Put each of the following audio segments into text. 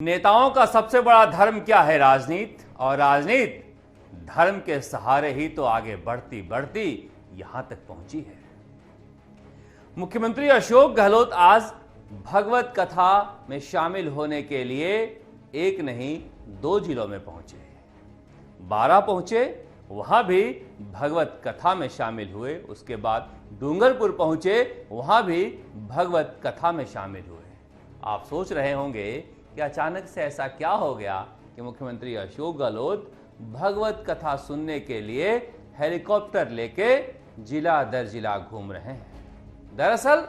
नेताओं का सबसे बड़ा धर्म क्या है? राजनीति। और राजनीति धर्म के सहारे ही तो आगे बढ़ती बढ़ती यहां तक पहुंची है। मुख्यमंत्री अशोक गहलोत आज भगवत कथा में शामिल होने के लिए एक नहीं 2 जिलों में पहुंचे। 12 पहुंचे, वहां भी भगवत कथा में शामिल हुए। उसके बाद डूंगरपुर पहुंचे, वहां भी भगवत कथा में शामिल हुए। आप सोच रहे होंगे कि अचानक से ऐसा क्या हो गया कि मुख्यमंत्री अशोक गहलोत भगवत कथा सुनने के लिए हेलीकॉप्टर लेके जिला दर जिला घूम रहे हैं। दरअसल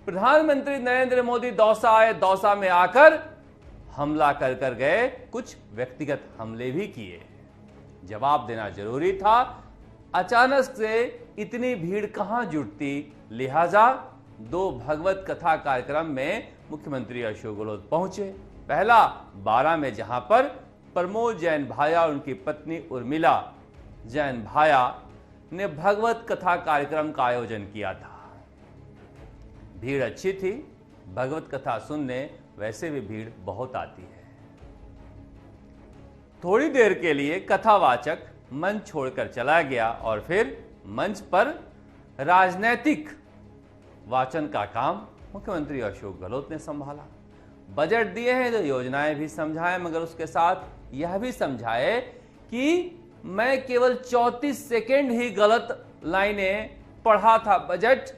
प्रधानमंत्री नरेंद्र मोदी दौसा आए, दौसा में आकर हमला कर गए, कुछ व्यक्तिगत हमले भी किए। जवाब देना जरूरी था। अचानक से इतनी भीड़ कहां जुटती, लिहाजा 2 भगवत कथा कार्यक्रम में मुख्यमंत्री अशोक गहलोत पहुंचे। पहला 12 में, जहां पर प्रमोद जैन भाया और उनकी पत्नी उर्मिला जैन भाया ने भगवत कथा कार्यक्रम का आयोजन किया था। भीड़ अच्छी थी। भगवत कथा सुनने वैसे भी भीड़ बहुत आती है। थोड़ी देर के लिए कथावाचक मंच छोड़कर चला गया और फिर मंच पर राजनैतिक वाचन का काम मुख्यमंत्री अशोक गहलोत ने संभाला। बजट दिए हैं तो योजनाएं भी समझाए, मगर उसके साथ यह भी समझाए कि मैं केवल 34 सेकेंड ही गलत लाइनें पढ़ा था बजट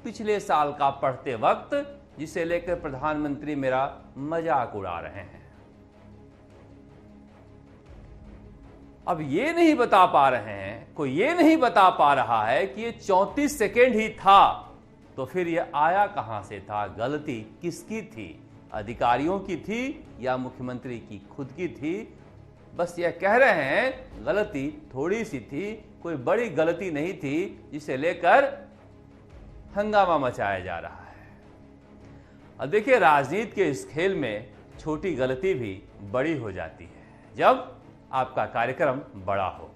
पिछले साल का पढ़ते वक्त, जिसे लेकर प्रधानमंत्री मेरा मजाक उड़ा रहे हैं। अब ये नहीं बता पा रहे हैं, कोई ये नहीं बता पा रहा है कि ये 34 सेकेंड ही था, तो फिर ये आया कहां से था? गलती किसकी थी? अधिकारियों की थी या मुख्यमंत्री की खुद की थी? बस यह कह रहे हैं गलती थोड़ी सी थी, कोई बड़ी गलती नहीं थी जिसे लेकर हंगामा मचाया जा रहा है। अब देखिए, राजनीति के इस खेल में छोटी गलती भी बड़ी हो जाती है जब आपका कार्यक्रम बड़ा हो।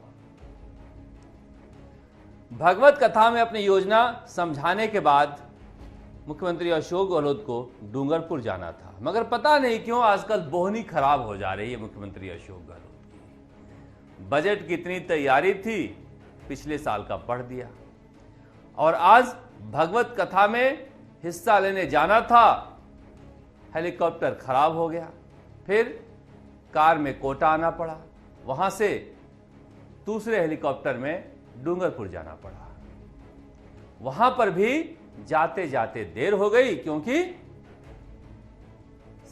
भगवत कथा में अपनी योजना समझाने के बाद मुख्यमंत्री अशोक गहलोत को डूंगरपुर जाना था, मगर पता नहीं क्यों आजकल बोहनी खराब हो जा रही है मुख्यमंत्री अशोक गहलोत की। बजट की इतनी तैयारी थी, पिछले साल का पढ़ दिया, और आज भगवत कथा में हिस्सा लेने जाना था, हेलीकॉप्टर खराब हो गया, फिर कार में कोटा आना पड़ा, वहां से दूसरे हेलीकॉप्टर में डूंगरपुर जाना पड़ा। वहां पर भी जाते जाते देर हो गई, क्योंकि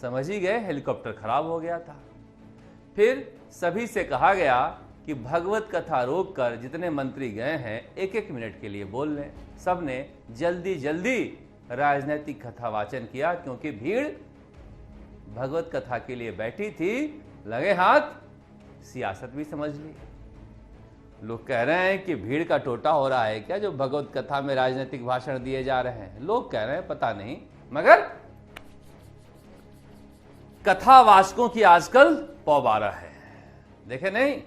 समझ ही गए हेलीकॉप्टर खराब हो गया था। फिर सभी से कहा गया कि भगवत कथा रोककर जितने मंत्री गए हैं 1-1 मिनट के लिए बोल लें। सबने जल्दी जल्दी राजनीतिक कथा वाचन किया, क्योंकि भीड़ भगवत कथा के लिए बैठी थी। लगे हाथ सियासत भी समझ ली। लोग कह रहे हैं कि भीड़ का टोटा हो रहा है क्या, जो भगवत कथा में राजनीतिक भाषण दिए जा रहे हैं? लोग कह रहे हैं, पता नहीं, मगर कथावाचकों की आजकल पौबारा है। देखे नहीं,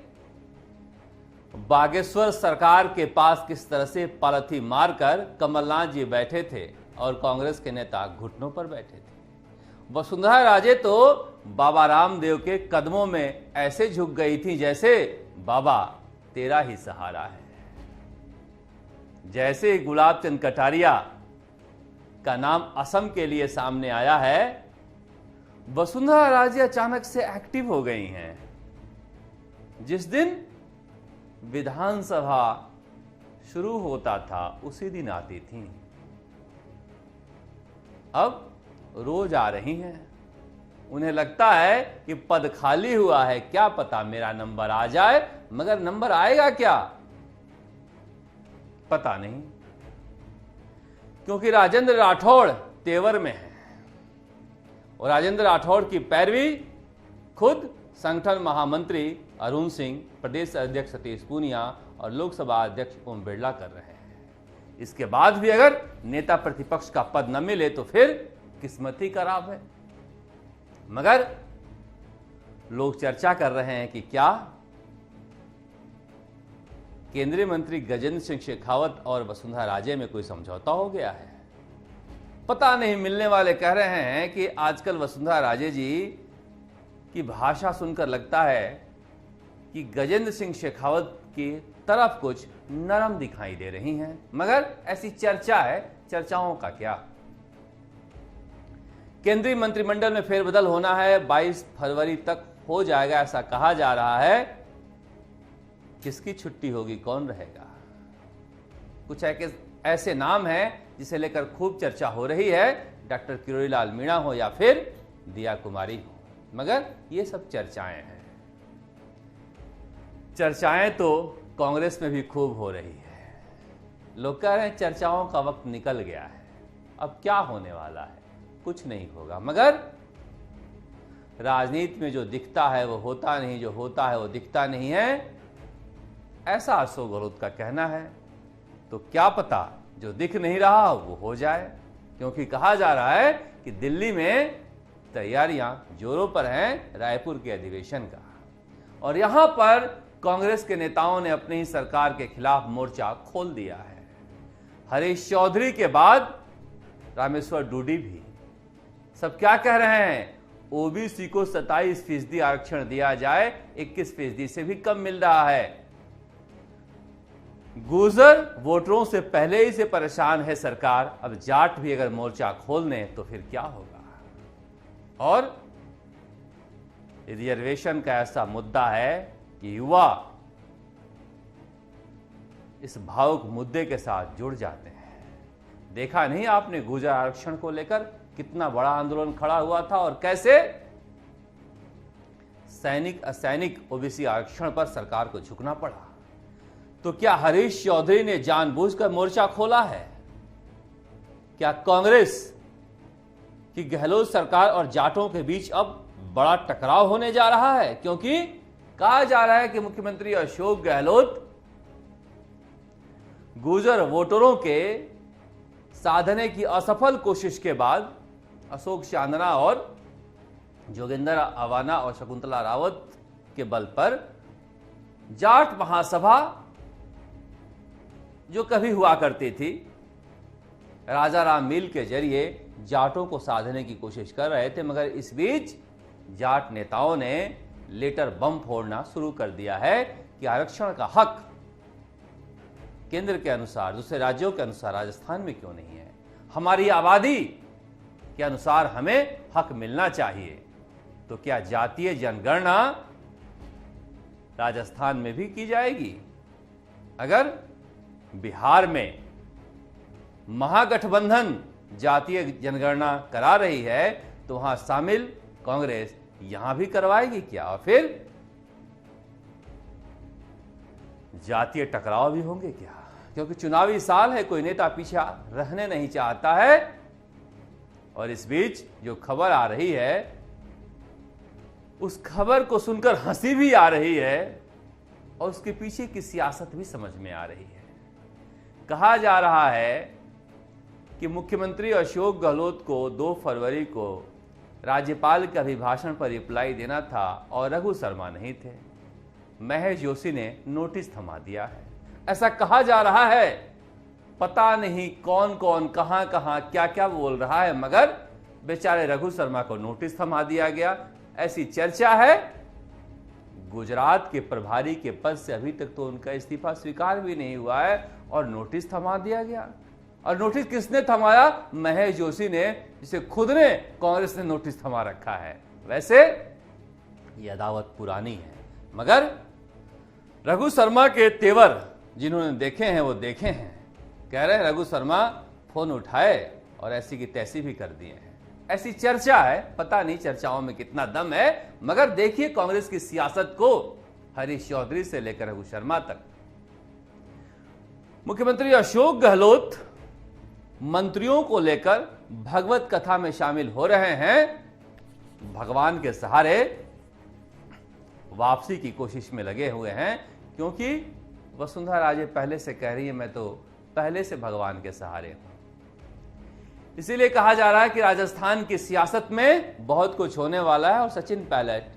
बागेश्वर सरकार के पास किस तरह से पालथी मारकर कमलनाथ जी बैठे थे और कांग्रेस के नेता घुटनों पर बैठे थे। वसुंधरा राजे तो बाबा रामदेव के कदमों में ऐसे झुक गई थी जैसे बाबा तेरा ही सहारा है। जैसे गुलाब चंद कटारिया का नाम असम के लिए सामने आया है, वसुंधरा राजे अचानक से एक्टिव हो गई हैं। जिस दिन विधानसभा शुरू होता था उसी दिन आती थी, अब रोज आ रही हैं। उन्हें लगता है कि पद खाली हुआ है, क्या पता मेरा नंबर आ जाए, मगर नंबर आएगा क्या पता नहीं, क्योंकि राजेंद्र राठौड़ तेवर में है और राजेंद्र राठौड़ की पैरवी खुद संगठन महामंत्री अरुण सिंह, प्रदेश अध्यक्ष सतीश पूनिया और लोकसभा अध्यक्ष ओम बिरला कर रहे हैं। इसके बाद भी अगर नेता प्रतिपक्ष का पद न मिले तो फिर किस्मत ही खराब है। मगर लोग चर्चा कर रहे हैं कि क्या केंद्रीय मंत्री गजेंद्र सिंह शेखावत और वसुंधरा राजे में कोई समझौता हो गया है? पता नहीं। मिलने वाले कह रहे हैं कि आजकल वसुंधरा राजे जी की भाषा सुनकर लगता है कि गजेंद्र सिंह शेखावत की तरफ कुछ नरम दिखाई दे रही हैं, मगर ऐसी चर्चा है, चर्चाओं का क्या। केंद्रीय मंत्रिमंडल में फेरबदल होना है, 22 फरवरी तक हो जाएगा ऐसा कहा जा रहा है। किसकी छुट्टी होगी, कौन रहेगा? कुछ ऐसे नाम हैं जिसे लेकर खूब चर्चा हो रही है, डॉक्टर किरोड़ीलाल मीणा हो या फिर दिया कुमारी हो, मगर ये सब चर्चाएं हैं। चर्चाएं तो कांग्रेस में भी खूब हो रही है। लोग कह रहे हैं चर्चाओं का वक्त निकल गया है, अब क्या होने वाला है, कुछ नहीं होगा। मगर राजनीति में जो दिखता है वो होता नहीं, जो होता है वो दिखता नहीं है, ऐसा अशोक गहलोत का कहना है। तो क्या पता जो दिख नहीं रहा वो हो जाए, क्योंकि कहा जा रहा है कि दिल्ली में तैयारियां जोरों पर हैं रायपुर के अधिवेशन का, और यहां पर कांग्रेस के नेताओं ने अपनी ही सरकार के खिलाफ मोर्चा खोल दिया है। हरीश चौधरी के बाद रामेश्वर डूडी भी। सब क्या कह रहे हैं? ओबीसी को 27% आरक्षण दिया जाए, 21% से भी कम मिल रहा है। गुर्जर वोटरों से पहले ही से परेशान है सरकार, अब जाट भी अगर मोर्चा खोल दें तो फिर क्या होगा? और रिजर्वेशन का ऐसा मुद्दा है कि युवा इस भावुक मुद्दे के साथ जुड़ जाते हैं। देखा नहीं आपने गुर्जर आरक्षण को लेकर कितना बड़ा आंदोलन खड़ा हुआ था, और कैसे सैनिक असैनिक ओबीसी आरक्षण पर सरकार को झुकना पड़ा। तो क्या हरीश चौधरी ने जानबूझकर मोर्चा खोला है? क्या कांग्रेस की गहलोत सरकार और जाटों के बीच अब बड़ा टकराव होने जा रहा है? क्योंकि कहा जा रहा है कि मुख्यमंत्री अशोक गहलोत गुर्जर वोटरों के साधने की असफल कोशिश के बाद अशोक चांदना और जोगिंदर अवाना और शकुंतला रावत के बल पर जाट महासभा जो कभी हुआ करती थी, राजा राम मिल के जरिए जाटों को साधने की कोशिश कर रहे थे। मगर इस बीच जाट नेताओं ने लेटर बम फोड़ना शुरू कर दिया है कि आरक्षण का हक केंद्र के अनुसार, दूसरे राज्यों के अनुसार राजस्थान में क्यों नहीं है? हमारी आबादी के अनुसार हमें हक मिलना चाहिए। तो क्या जातीय जनगणना राजस्थान में भी की जाएगी? अगर बिहार में महागठबंधन जातीय जनगणना करा रही है तो वहां शामिल कांग्रेस यहां भी करवाएगी क्या? और फिर जातीय टकराव भी होंगे क्या? क्योंकि चुनावी साल है, कोई नेता पीछे रहने नहीं चाहता है। और इस बीच जो खबर आ रही है उस खबर को सुनकर हंसी भी आ रही है और उसके पीछे की सियासत भी समझ में आ रही है। कहा जा रहा है कि मुख्यमंत्री अशोक गहलोत को 2 फरवरी को राज्यपाल के अभिभाषण पर रिप्लाई देना था और रघु शर्मा नहीं थे। महेश जोशी ने नोटिस थमा दिया है, ऐसा कहा जा रहा है। पता नहीं कौन कौन कहां कहां क्या क्या बोल रहा है, मगर बेचारे रघु शर्मा को नोटिस थमा दिया गया, ऐसी चर्चा है। गुजरात के प्रभारी के पद से अभी तक तो उनका इस्तीफा स्वीकार भी नहीं हुआ है और नोटिस थमा दिया गया। और नोटिस किसने थमाया? महेश जोशी ने, जिसे खुद ने कांग्रेस ने नोटिस थमा रखा है। वैसे ये अदावत पुरानी है, मगर रघु शर्मा के तेवर जिन्होंने देखे हैं वो देखे हैं। कह रहे हैं रघु शर्मा फोन उठाए और ऐसी की तैसी भी कर दिए हैं, ऐसी चर्चा है। पता नहीं चर्चाओं में कितना दम है, मगर देखिए कांग्रेस की सियासत को, हरीश चौधरी से लेकर रघु शर्मा तक। मुख्यमंत्री अशोक गहलोत मंत्रियों को लेकर भगवत कथा में शामिल हो रहे हैं। भगवान के सहारे वापसी की कोशिश में लगे हुए हैं, क्योंकि वसुंधरा राजे पहले से कह रही है मैं तो पहले से भगवान के सहारे हूं। इसीलिए कहा जा रहा है कि राजस्थान की सियासत में बहुत कुछ होने वाला है और सचिन पायलट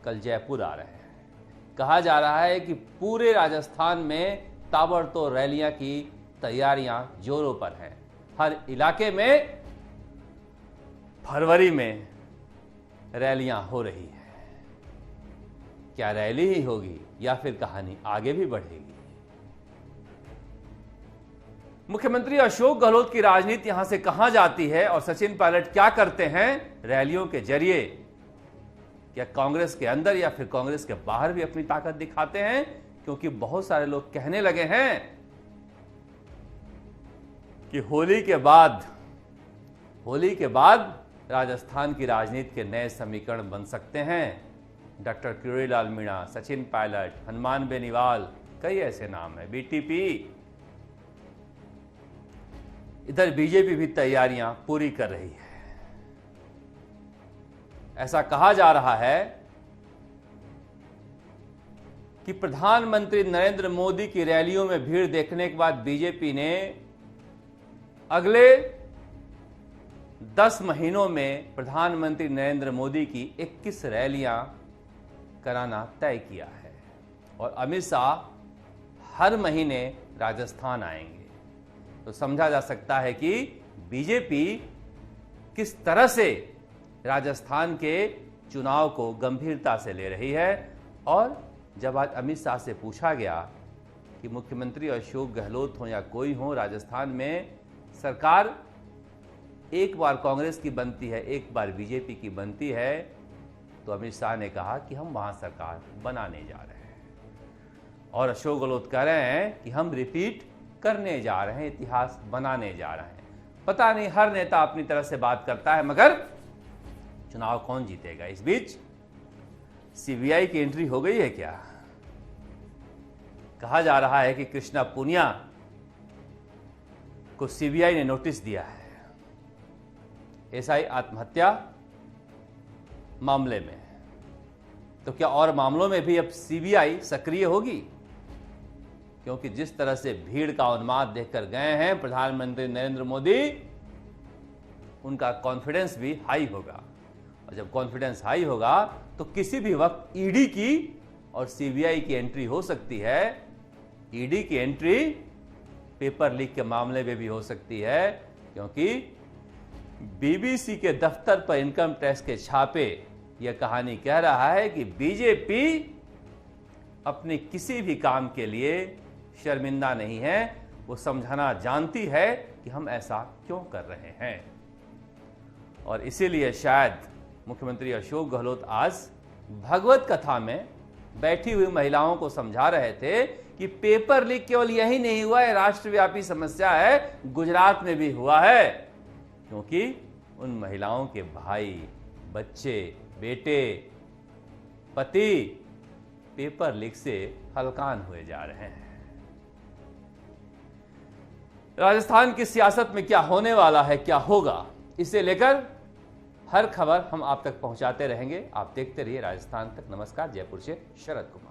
कल जयपुर आ रहे हैं। कहा जा रहा है कि पूरे राजस्थान में ताबड़तोड़ रैलियां की तैयारियां जोरों पर हैं। हर इलाके में फरवरी में रैलियां हो रही है। क्या रैली ही होगी या फिर कहानी आगे भी बढ़ेगी? मुख्यमंत्री अशोक गहलोत की राजनीति यहां से कहां जाती है और सचिन पायलट क्या करते हैं रैलियों के जरिए? क्या कांग्रेस के अंदर या फिर कांग्रेस के बाहर भी अपनी ताकत दिखाते हैं? क्योंकि बहुत सारे लोग कहने लगे हैं कि होली के बाद राजस्थान की राजनीति के नए समीकरण बन सकते हैं। डॉक्टर किरोड़ीलाल मीणा, सचिन पायलट, हनुमान बेनीवाल, कई ऐसे नाम हैं, बीटीपी। इधर बीजेपी भी तैयारियां पूरी कर रही है। ऐसा कहा जा रहा है कि प्रधानमंत्री नरेंद्र मोदी की रैलियों में भीड़ देखने के बाद बीजेपी ने अगले 10 महीनों में प्रधानमंत्री नरेंद्र मोदी की 21 रैलियां कराना तय किया है और अमित शाह हर महीने राजस्थान आएंगे। तो समझा जा सकता है कि बीजेपी किस तरह से राजस्थान के चुनाव को गंभीरता से ले रही है। और जब आज अमित शाह से पूछा गया कि मुख्यमंत्री अशोक गहलोत हो या कोई हो, राजस्थान में सरकार एक बार कांग्रेस की बनती है, एक बार बीजेपी की बनती है, तो अमित शाह ने कहा कि हम वहां सरकार बनाने जा रहे हैं। और अशोक गहलोत कह रहे हैं कि हम रिपीट करने जा रहे हैं, इतिहास बनाने जा रहे हैं। पता नहीं, हर नेता अपनी तरह से बात करता है, मगर चुनाव कौन जीतेगा? इस बीच सीबीआई की एंट्री हो गई है क्या? कहा जा रहा है कि कृष्णा पुनिया को सीबीआई ने नोटिस दिया है एसआई आत्महत्या मामले में। तो क्या और मामलों में भी अब सीबीआई सक्रिय होगी? क्योंकि जिस तरह से भीड़ का उन्माद देखकर गए हैं प्रधानमंत्री नरेंद्र मोदी, उनका कॉन्फिडेंस भी हाई होगा। और जब कॉन्फिडेंस हाई होगा तो किसी भी वक्त ईडी की और सीबीआई की एंट्री हो सकती है। ईडी की एंट्री पेपर लीक के मामले में भी हो सकती है, क्योंकि बीबीसी के दफ्तर पर इनकम टैक्स के छापे, यह कहानी कह रहा है कि बीजेपी अपने किसी भी काम के लिए शर्मिंदा नहीं है। वो समझाना जानती है कि हम ऐसा क्यों कर रहे हैं। और इसीलिए शायद मुख्यमंत्री अशोक गहलोत आज भगवत कथा में बैठी हुई महिलाओं को समझा रहे थे कि पेपर लीक केवल यही नहीं हुआ है, राष्ट्रव्यापी समस्या है, गुजरात में भी हुआ है। क्योंकि उन महिलाओं के भाई, बच्चे, बेटे, पति पेपर लीक से हलकान हुए जा रहे हैं। राजस्थान की सियासत में क्या होने वाला है, क्या होगा, इसे लेकर हर खबर हम आप तक पहुंचाते रहेंगे। आप देखते रहिए राजस्थान तक। नमस्कार। जयपुर से शरद कुमार।